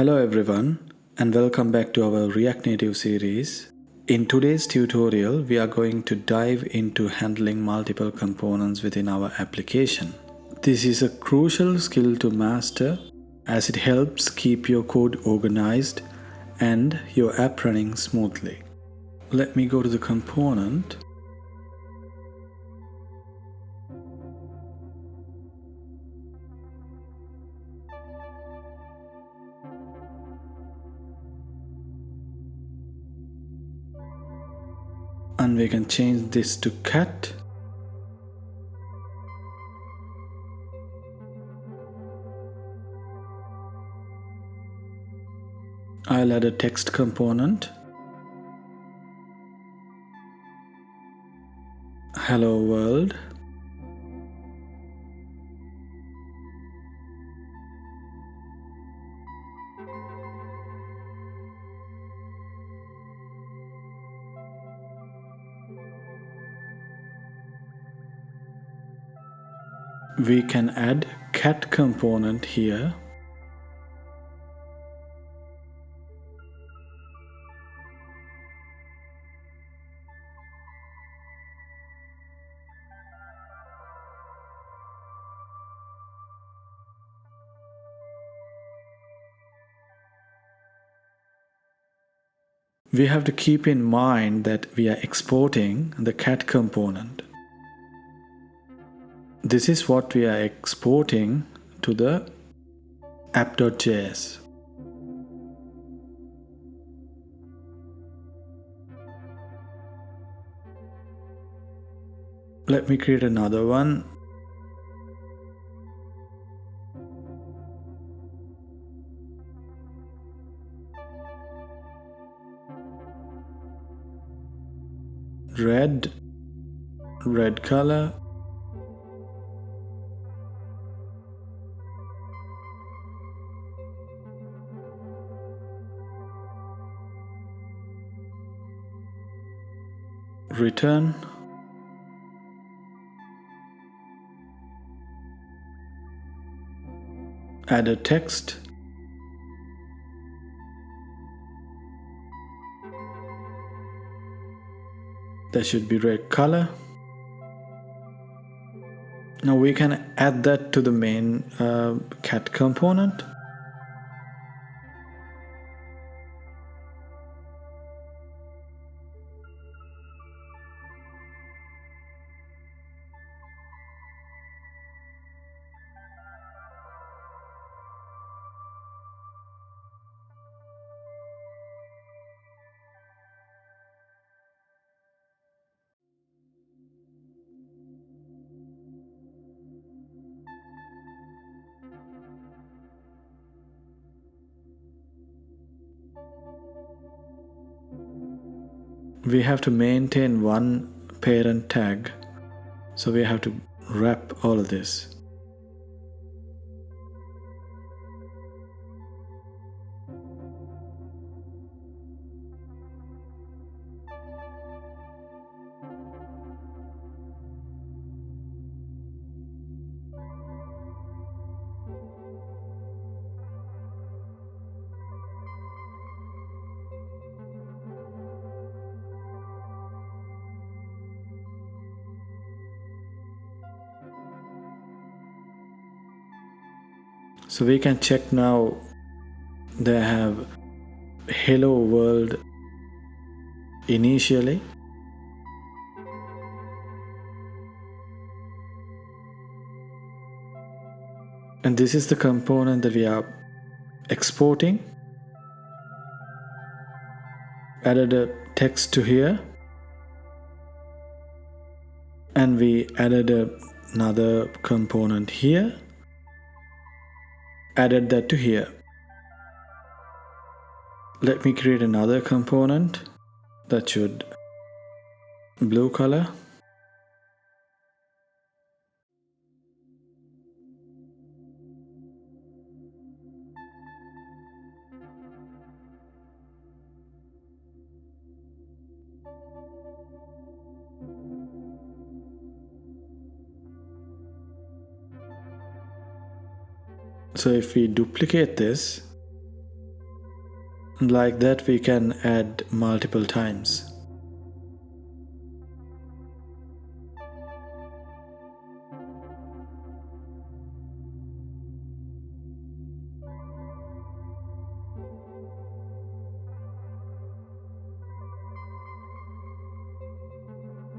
Hello everyone and welcome back to our React Native series. In today's tutorial, we are going to dive into handling multiple components within our application. This is a crucial skill to master as it helps keep your code organized and your app running smoothly. Let me go to the component. And we can change this to cat. I'll add a text component. Hello world. We can add cat component here. We have to keep in mind that we are exporting the cat component. This is what we are exporting to the app.js. Let me create another one. Red color. Return. Add a text. That should be red color. Now we can add that to the main cat component. We have to maintain one parent tag, so we have to wrap all of this. So we can check now. They have hello world initially. And this is the component that we are exporting. Added a text to here. And we added another component here. Added that to here. Let me create another component that should blue color. So if we duplicate this, Like that we can add multiple times.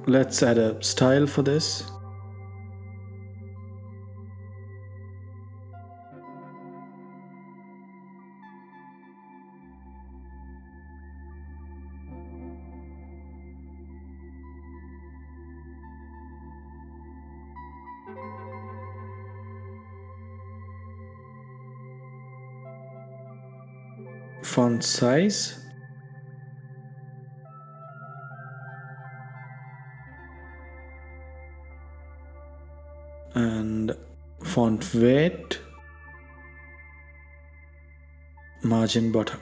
Let's add a style for this. Font size. And font weight, margin bottom.